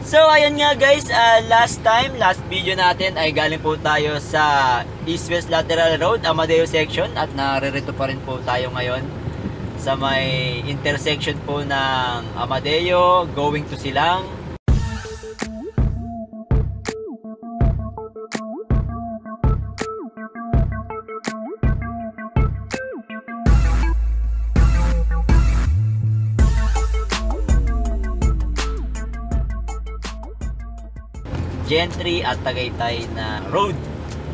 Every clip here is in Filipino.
So ayun nga guys, last video natin ay galing po tayo sa East-West Lateral Road, Amadeo section, at naririto pa rin po tayo ngayon sa may intersection po ng Amadeo going to Silang. Gentry at Tagaytay na road.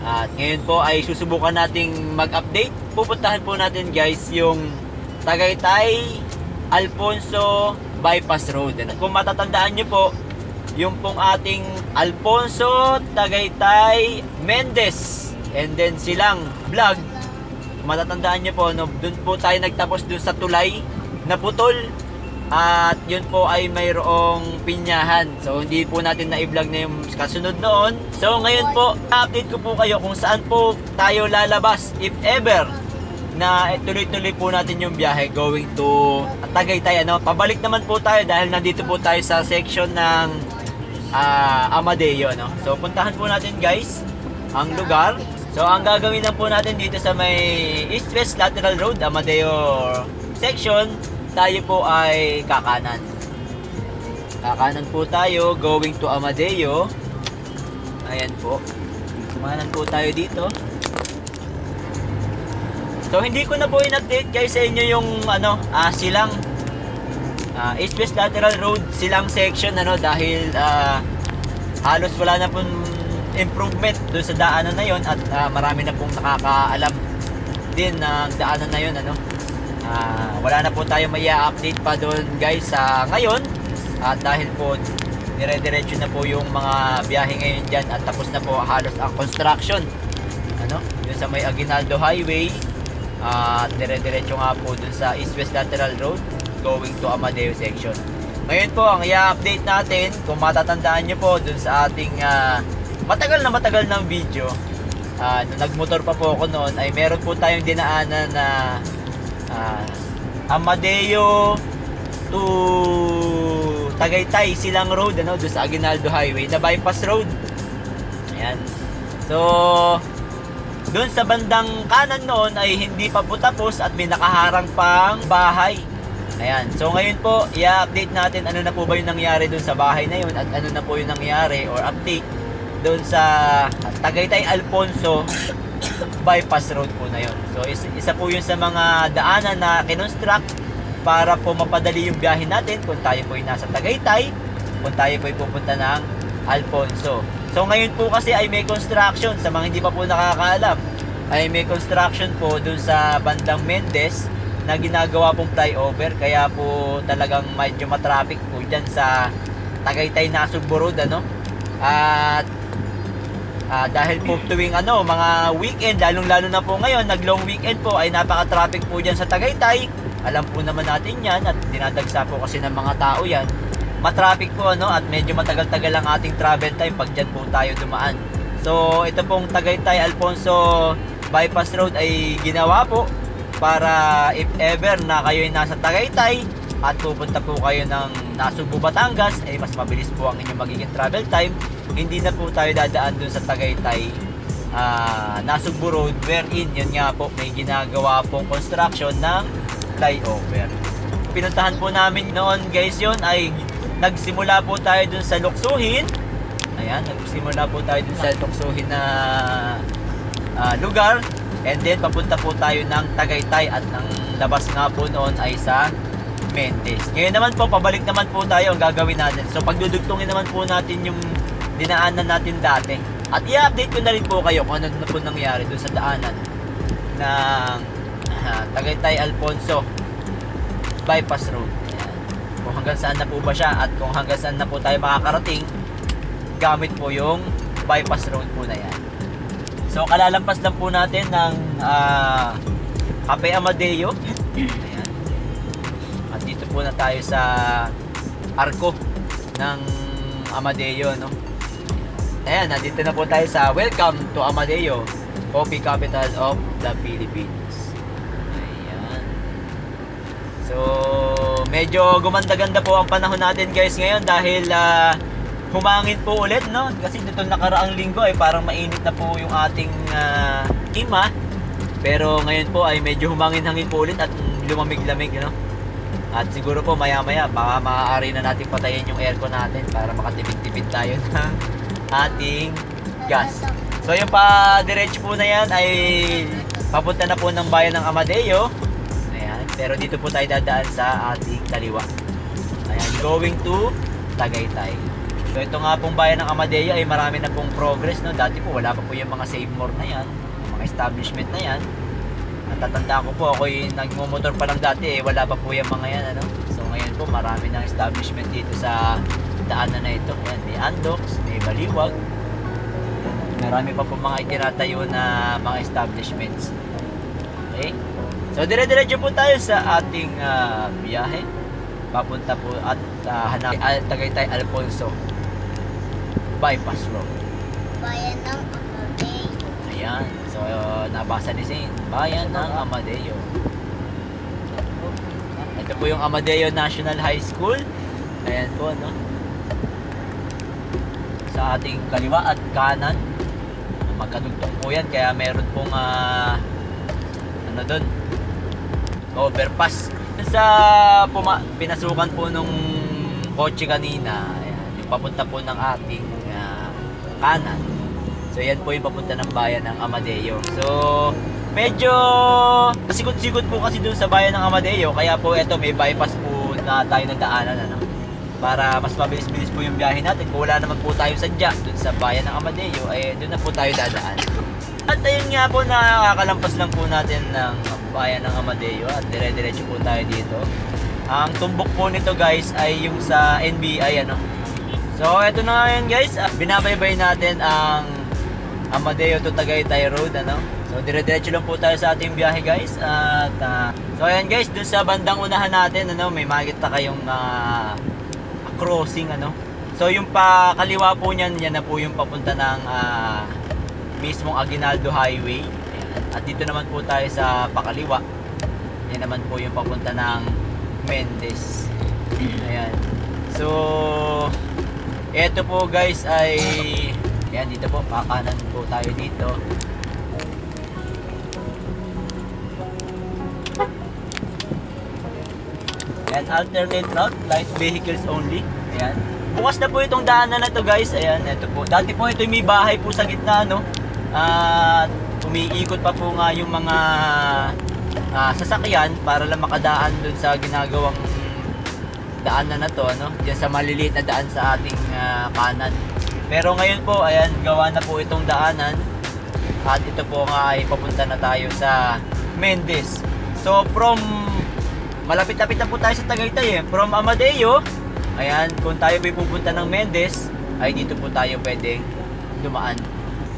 At ngayon po ay susubukan nating mag-update. Pupuntahan po natin guys yung Tagaytay Alfonso Bypass Road. At kung matatandaan nyo po, yung pong ating Alfonso Tagaytay Mendez and then Silang vlog, matatandaan nyo po, no, dun po tayo nagtapos dun sa tulay na putol. At yun po ay mayroong pinyahan. So hindi po natin na-i-vlog na yung kasunod noon. So ngayon po, update ko po kayo kung saan po tayo lalabas if ever na tuloy-tuloy po natin yung biyahe going to Tagaytay. Pabalik naman po tayo dahil nandito po tayo sa section ng Amadeo. So puntahan po natin guys ang lugar. So ang gagawin lang po natin dito sa may East-West Lateral Road, Amadeo section, tayo po ay kakanan. Kakanan po tayo going to Amadeo. Ayan po. Kumanan po tayo dito. So hindi ko na po in-update guys sa inyo yung Silang East-West Lateral Road Silang section dahil halos wala na pong improvement doon sa daanan na yon at marami na pong nakakaalam din ng daanan na yon wala na po tayo may update pa doon guys ngayon at dahil po dire-diretso na po yung mga biyahe ngayon dyan at tapos na po halos ang construction yun sa may Aguinaldo Highway at dire-diretso nga po dun sa East-West Lateral Road going to Amadeo section. Ngayon po ang i-update natin, kung matatandaan nyo po dun sa ating matagal ng video, nung nagmotor pa po ako noon ay meron po tayong dinaanan na Amadeo to Tagaytay Silang Road doon sa Aguinaldo Highway na bypass road. Ayan. So doon sa bandang kanan noon ay hindi pa po tapos at may nakaharang pang bahay. Ayan. So ngayon po i-update natin ano na po ba yung nangyari doon sa bahay na yun at ano na po yung nangyari or update doon sa Tagaytay Alfonso bypass road po na yun. So isa po yun sa mga daanan na kinonstruct para po mapadali yung biyahe natin kung tayo po ay nasa Tagaytay, kung tayo po ay pupunta ng Alfonso. So ngayon po kasi ay may construction, sa mga hindi pa po nakakaalam, ay may construction po dun sa bandang Mendez na ginagawa pong flyover, kaya po talagang medyo matraffic po dyan sa Tagaytay Nasugbo Road at dahil po tuwing mga weekend, lalong-lalo na po ngayon, nag-long weekend po, ay napaka-traffic po dyan sa Tagaytay. Alam po naman natin yan at dinadagsa po kasi ng mga tao yan. Matraffic po at medyo matagal-tagal ang ating travel time pag dyan po tayo dumaan. So ito pong Tagaytay Alfonso Bypass Road ay ginawa po para if ever na kayo ay nasa Tagaytay at pupunta po kayo ng Nasugbo, Batangas, ay mas mabilis po ang inyong magiging travel time. Hindi na po tayo dadaan dun sa Tagaytay Nasugbo Road wherein yun nga po may ginagawa pong construction ng flyover. Pinuntahan po namin noon guys yun ay nagsimula po tayo dun sa Luksuhin. Ayan, nagsimula po tayo dun sa Luksuhin na lugar and then papunta po tayo ng Tagaytay at ang labas nga po noon ay sa Mendez. Ngayon naman po, pabalik naman po tayo ang gagawin natin. So pagdudugtungin naman po natin yung dinaanan natin dati. At i-update ko na rin po kayo kung ano na po nangyari dun sa daanan ng Tagaytay Alfonso Bypass Road. Ayan. Kung hanggang saan na po ba siya at kung hanggang saan na po tayo makakarating gamit po yung bypass road po na yan. So kalalampas lang po natin ng Cafe Amadeo. Ayan. At dito po na tayo sa arko ng Amadeo Ayan, nandito na po tayo sa Welcome to Amadeo, Coffee Capital of the Philippines. Ayan. So medyo gumanda-ganda po ang panahon natin guys ngayon dahil humangin po ulit, no? Kasi nitong nakaraang linggo ay parang mainit na po yung ating klima. Pero ngayon po ay medyo humangin-hangin po ulit at lumamig-lamig, no? At siguro po maya-maya baka maaari na natin patayin yung aircon natin para makatipid-tipid tayo ng ating gas. So yung pa-diretso po na yan ay papunta na po ng bayan ng Amadeo. Ayan, pero dito po tayo dadaan sa ating kaliwa. Ayan, going to Tagaytay. So ito nga pong bayan ng Amadeo ay marami na pong progress, no? Dati po wala pa po yung mga Save More na yan, mga establishment na yan. Natatandaan ko po, ako yung nagmumotor pa lang dati, wala pa po yung mga yan, ano? So ngayon po marami ng establishment dito sa daanan na ito. Ayan, may Andox, may Baliwag. Marami pa po mga itinatayo na mga establishments. Okay? So dire-diretso po tayo sa ating biyahe. Papunta po at Tagaytay Alfonso Bypass Road. Bayan ng Amadeo. Ayan. So nabasa ni Zane, bayan ng Amadeo. Ito po yung Amadeo National High School. Ayan po, no? Sa ating kaliwa at kanan. Magkadugtong po yan, kaya meron pong ano doon, overpass. Sa pinasukan po nung kotse kanina, ayan, yung papunta po ng ating kanan. So yan po yung papunta ng bayan ng Amadeo. So medyo sikot-sikot po kasi doon sa bayan ng Amadeo, kaya po eto may bypass po na tayo nadaanan, ano, para mas mabilis-bilis po yung biyahe natin. Kung wala naman po tayo sadya dun sa bayan ng Amadeo, ay doon na po tayo dadaan. At ayun nga po, nakakalampas lang po natin ng bayan ng Amadeo at dire-diretso po tayo dito. Ang tumbok po nito guys ay yung sa NBI, ano. So eto na nga yun guys, binabaybay natin ang Amadeo to Tagaytay Road, ano. So dire-diretso lang po tayo sa ating biyahe guys. At so ayan guys, dun sa bandang unahan natin, ano, may makikita kayong crossing, ano. So yung pa kaliwa po niyan, yan na po yung papunta ng mismong Aguinaldo Highway. Ayan. At dito naman po tayo sa pakaliwa. Yan naman po yung papunta ng Mendez. Ayan. So eto po guys ay ayan, dito po kakanan po tayo dito. Ayan, alternate route, light vehicles only. Ayan. Bukas na po itong daanan na to guys. Ayan, ito po. Dati po ito may bahay po sa gitna, no? At umiikot pa po nga yung mga sasakyan para lang makadaan dun sa ginagawang daanan na to, ano? Diyan sa maliliit na daan sa ating kanan. Pero ngayon po, ayan, gawa na po itong daanan. At ito po nga ay papunta na tayo sa Mendez. So from malapit-lapit na po tayo sa Tagaytay, eh. From Amadeo, ayan, kung tayo po pupunta ng Mendez, ay dito po tayo pwedeng dumaan.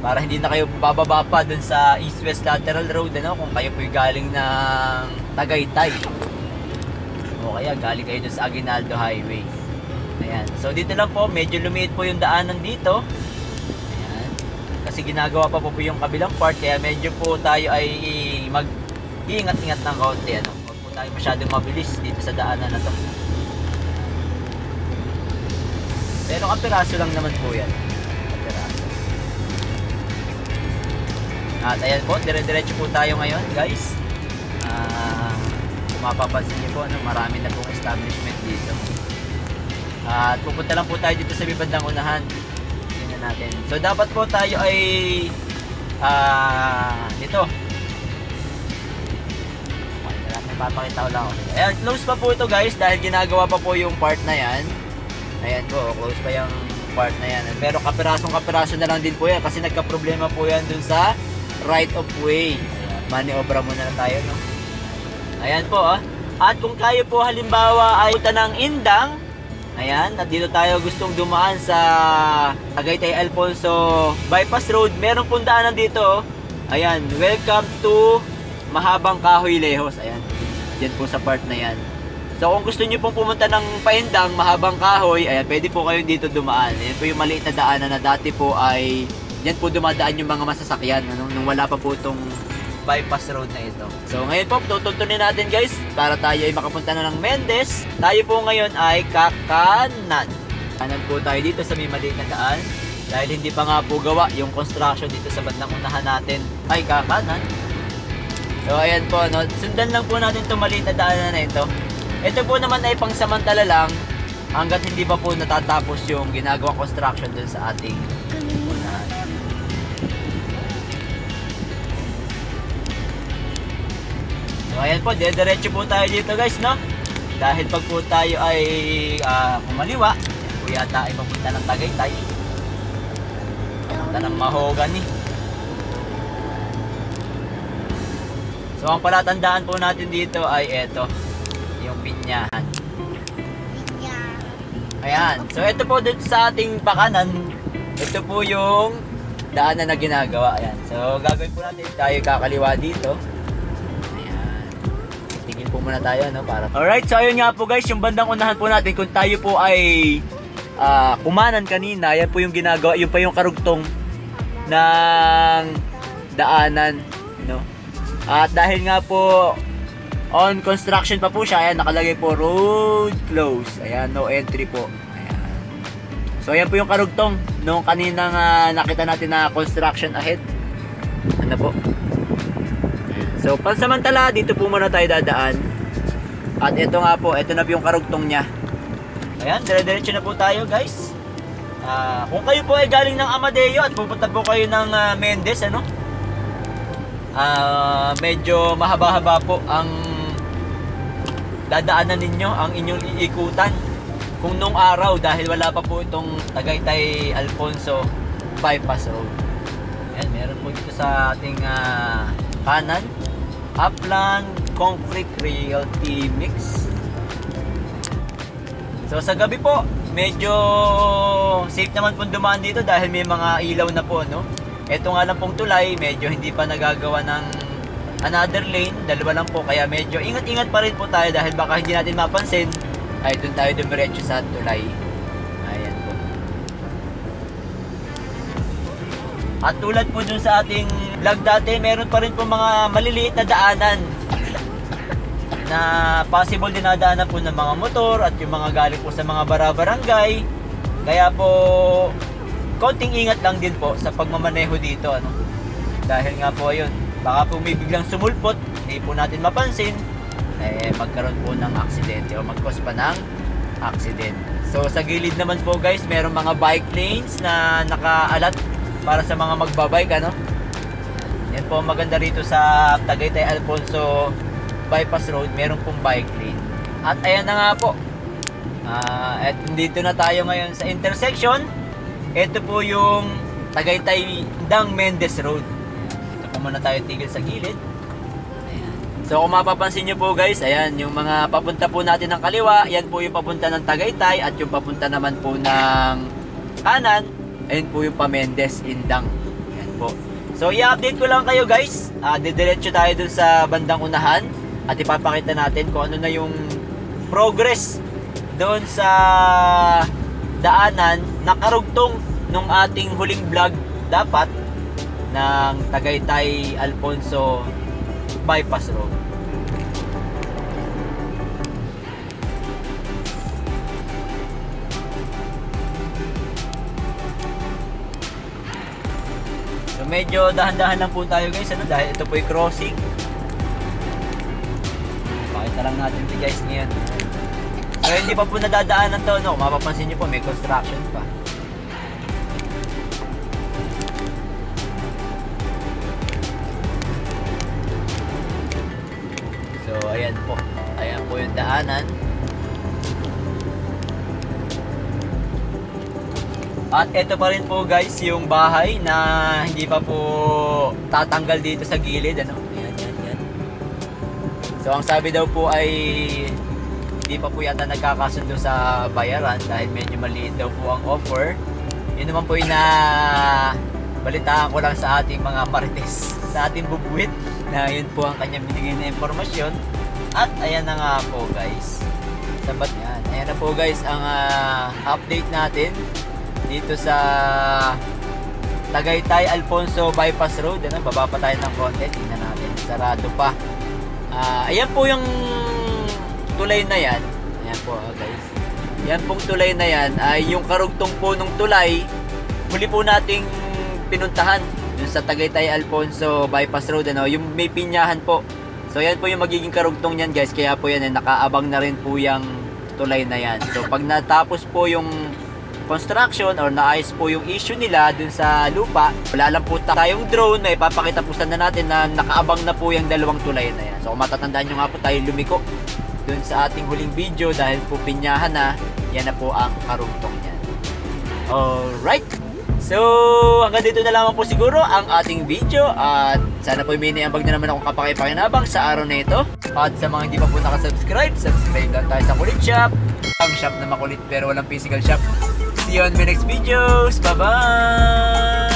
Para hindi na kayo bababa pa dun sa East-West Lateral Road, ano, kung kayo po galing ng Tagaytay. O kaya galing kayo dun sa Aguinaldo Highway. Ayan. So dito lang po, medyo lumiit po yung daanan dito. Ayan. Kasi ginagawa pa po yung kabilang part, kaya medyo po tayo ay mag-iingat-ingat ng kaunti, ano. Tayo masyadong mabilis dito sa daanan na to. Pero kapiraso lang naman po yan. Kapiraso. At ayan po, dire-diretso po tayo ngayon guys. Mapapansin niyo po, ano, marami na pong establishment dito. At pupunta lang po tayo dito sa bandang unahan. Tingnan natin. So dapat po tayo ay dito. Papakita ko lang ako. Ayan, close pa po ito guys dahil ginagawa pa po yung part na yan. Ayan po, close pa yung part na yan. Pero kapirasong-kapiraso na lang din po yan kasi nagka-problema po yan dun sa right of way. Ayan, maniobra muna na tayo, no? Ayan po, ah. At kung kayo po halimbawa ay punta ng Indang, ayan, at dito tayo gustong dumaan sa Tagaytay Alfonso Bypass Road, meron pong daanan dito. Ayan, welcome to Mahabang Kahoy Lehos. Ayan. Yan po sa part na yan. So kung gusto niyo pong pumunta ng Paindang, Mahabang Kahoy, ayan, pwede po kayo dito dumaan. Yan po yung maliit na daanan na dati po ay yan po dumadaan yung mga masasakyan, ano, nung wala pa po itong bypass road na ito. So ngayon po, tutuntunin natin guys para tayo ay makapunta na ng Mendez. Tayo po ngayon ay kakanan. Kanan po tayo dito sa may maliit na daan. Dahil hindi pa nga po gawa yung construction dito sa bandang unahan natin ay kakanan. So ayan po, no? Sundan lang po natin itong maliit na daanan na ito. Ito po naman ay pangsamantala lang hanggat hindi pa po natatapos yung ginagawang construction dun sa ating unahan. So ayan po, diretso po tayo dito guys, no? Dahil pag po tayo ay kumaliwa, yan po yata ay papunta ng Tagaytay. Papunta ng Mahogany. So ang palatandaan po natin dito ay eto, yung pinyahan. Ayan. So ito po dito sa ating pakanan, ito po yung daanan na ginagawa. Ayan. So gagawin po natin, tayo kakaliwa dito. Ayan. Tigil po muna tayo, no, para. Alright, so ayun nga po guys, yung bandang unahan po natin, kung tayo po ay kumanan kanina, yan po yung ginagawa, yun pa yung karugtong ng daanan, no. At dahil nga po on construction pa po siya, ayan, nakalagay po road closed. Ayan, no entry po. Ayan. So ayan po yung karugtong nung kaninang nakita natin na construction ahead. Ano po? So pansamantala dito po muna tayo dadaan. At ito nga po, ito na po yung karugtong niya. Ayan, dire-diretso na po tayo guys. Kung kayo po ay galing ng Amadeo at pupunta po kayo ng Mendez, ano? Medyo mahaba-haba po ang dadaanan ninyo, ang inyong iikutan kung nung araw, dahil wala pa po itong Tagaytay Alfonso bypass road. Ayan, meron po dito sa ating kanan, Upland Concrete Realty Mix. So sa gabi po, medyo safe naman po dumaan dito dahil may mga ilaw na po, no? Ito nga lang pong tulay, medyo hindi pa nagagawa ng another lane, dalawa lang po, kaya medyo ingat-ingat pa rin po tayo dahil baka hindi natin mapansin ay doon tayo dumiretso sa tulay. Ayan po. At tulad po dun sa ating vlog dati, meron pa rin po mga maliliit na daanan na possible dinadaanan po ng mga motor at yung mga galing po sa mga barabarangay. Kaya po konting ingat lang din po sa pagmamaneho dito, ano? Dahil nga po ayun, baka po may biglang sumulpot, hindi po natin mapansin, magkaroon po ng aksidente o mag-cause pa ng aksidente. So sa gilid naman po guys, merong mga bike lanes na nakaalat para sa mga magbabike, ano? Yan po maganda rito sa Tagaytay Alfonso bypass road, meron pong bike lane. At ayan na nga po, at dito na tayo ngayon sa intersection. Ito po yung Tagaytay Dang Mendez Road. Ito po muna tayo tigil sa gilid. Ayan. So kung mapapansin nyo po guys, ayan, yung mga papunta po natin ng kaliwa, yan po yung papunta ng Tagaytay, at yung papunta naman po ng kanan, ayan po yung pa Mendez Indang. Ayan po. So i-update ko lang kayo guys. Didiretso tayo dun sa bandang unahan at ipapakita natin kung ano na yung progress doon sa daanan na karugtong nung ating huling vlog dapat ng Tagaytay Alfonso bypass road. So medyo dahan-dahan lang po tayo guys, ano, dahil ito po yung crossing. Pakita lang natin ito guys ngayon. So hindi pa po nadadaanan to, no? Mapapansin nyo po may construction pa. So ayan po, ayan po yung daanan. At ito pa rin po guys yung bahay na hindi pa po tatanggal dito sa gilid, ano? Ayan, yan, yan. So ang sabi daw po ay hindi pa po yata nagkakasundo sa bayaran dahil medyo maliit daw po ang offer. Yun naman po yung balitaan ko lang sa ating mga marites, sa ating bubwit, na yun po ang kanyang binigay na impormasyon. At ayan na nga po guys, sabat yan. Ayan na po guys ang update natin dito sa Tagaytay Alfonso bypass road. Ano, baba pa tayo ng konti, tingnan natin, sarado pa. Ayan po yung tulay na yan. Ayan po guys. yan pong tulay na yan ay yung karugtong po ng tulay huli po nating pinuntahan yung sa Tagaytay Alfonso Bypass Road, ano, yung may pinyahan po. So yan po yung magiging karugtong niyan guys, kaya po yan nakaabang na rin po yung tulay na yan. So pag natapos po yung construction or naayos po yung issue nila dun sa lupa, wala lang po tayong drone na ipapakita po sana natin na nakaabang na po yung dalawang tulay na yan. So kung matatandaan nyo nga po, tayo lumiko dun sa ating huling video dahil po pinyahan na, yan na po ang karugtong niyan. Alright, so hanggang dito na lamang po siguro ang ating video at sana po may niambag na naman akong kapakipakinabang sa araw na ito. At sa mga hindi pa po nakasubscribe, subscribe lang tayo sa Kulit Shop, ang shop na makulit pero walang physical shop. See you on my next videos. Bye-bye!